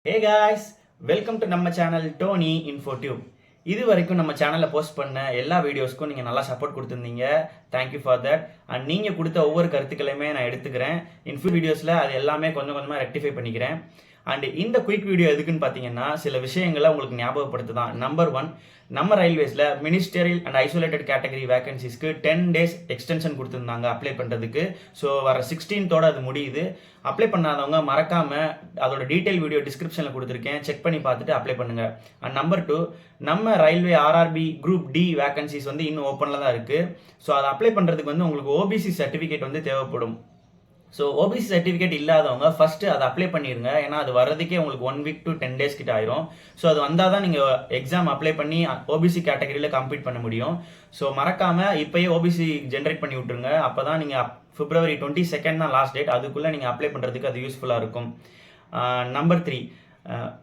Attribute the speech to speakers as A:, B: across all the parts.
A: Hey guys, welcome to நம்ம channel Dhoni இன்ஃபோடியூப். இது வரைக்கும் நம்ம சேனலில் போஸ்ட் பண்ண எல்லா வீடியோஸ்க்கும் நீங்கள் நல்லா சப்போர்ட் கொடுத்துருந்தீங்க. Thank you for that. அண்ட் நீங்கள் கொடுத்த ஒவ்வொரு கருத்துக்களையுமே நான் எடுத்துக்கிறேன். இன்ஃபியூ வீடியோஸில் அது எல்லாமே கொஞ்சம் கொஞ்சமாக ரெக்டிஃபை பண்ணிக்கிறேன். அண்ட் இந்த குயிக் வீடியோ எதுக்குன்னு பார்த்தீங்கன்னா, சில விஷயங்களை உங்களுக்கு ஞாபகப்படுத்துதான். நம்பர் 1, நம்ம ரயில்வேஸில் மினிஸ்டரியல் அண்ட் ஐசோலேட்டட் கேட்டகரி வேகன்சிஸ்க்கு 10 days எக்ஸ்டென்ஷன் கொடுத்துருந்தாங்க அப்ளை பண்ணுறதுக்கு. ஸோ வர 16th அது முடியுது. அப்ளை பண்ணாதவங்க மறக்காமல் அதோட டீட்டெயில் வீடியோ டிஸ்கிரிப்ஷனில் கொடுத்துருக்கேன், செக் பண்ணி பார்த்துட்டு அப்ளை பண்ணுங்கள். அண்ட் நம்பர் 2, நம்ம railway RRB group D vacancies இன்னும் ஓப்பனில் தான் இருக்குது. ஸோ அதை அப்ளை பண்ணுறதுக்கு உங்களுக்கு ஓபிசி சர்டிஃபிகேட் தேவைப்படும். ஸோ ஓபிசி சர்டிஃபிகேட் இல்லாதவங்க ஃபஸ்ட்டு அதை அப்ளை பண்ணிடுங்க. ஏன்னா அது வர்றதுக்கே உங்களுக்கு 1 week to 10 days கிட்ட ஆயிரும். ஸோ அது வந்தால் தான் நீங்கள் எக்ஸாம் அப்ளை பண்ணி ஓபிசி கேட்டகரியில் கம்ப்ளீட் பண்ண முடியும். ஸோ மறக்காமல் இப்போயே ஓபிசி ஜென்ரேட் பண்ணி விட்ருங்க. அப்போ தான் நீங்கள் February 22 தான் லாஸ்ட் டேட். அதுக்குள்ளே நீங்கள் அப்ளை பண்ணுறதுக்கு அது யூஸ்ஃபுல்லாக இருக்கும். நம்பர் 3,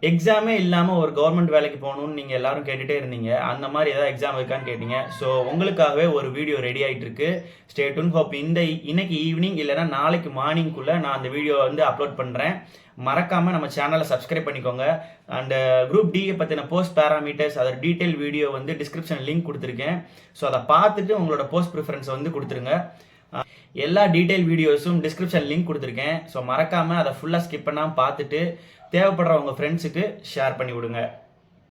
A: எக்ஸாமே இல்லாமல் ஒரு கவர்மெண்ட் வேலைக்கு போகணும்னு நீங்கள் எல்லாரும் கேட்டுகிட்டே இருந்தீங்க. அந்த மாதிரி ஏதாவது எக்ஸாம் இருக்கான்னு கேட்டீங்க. ஸோ உங்களுக்காகவே ஒரு வீடியோ ரெடி ஆகிட்டு இருக்கு. Stay tune. ஹோப் இன்னைக்கு ஈவினிங் இல்லைனா நாளைக்கு மார்னிங்குள்ளே நான் அந்த வீடியோ அப்லோட் பண்ணுறேன். மறக்காமல் நம்ம சேனலை சப்ஸ்கிரைப் பண்ணிக்கோங்க. அண்ட் குரூப் டி பற்றின போஸ்ட் பேராமீட்டர்ஸ் அதோட டீட்டெயில் வீடியோ டிஸ்கிரிப்ஷன் லிங்க் கொடுத்துருக்கேன். ஸோ அதை பார்த்துட்டு உங்களோட போஸ்ட் ப்ரிஃபரன்ஸை கொடுத்துருங்க. எல்லா டீட்டெயில் வீடியோஸும் டிஸ்கிரிப்ஷன் லிங்க் கொடுத்துருக்கேன். ஸோ மறக்காமல் அதை ஃபுல்லாக ஸ்கிப் பண்ணாமல் பார்த்துட்டு தேவைப்படுற உங்கள் ஃப்ரெண்ட்ஸுக்கு ஷேர் பண்ணி விடுங்க.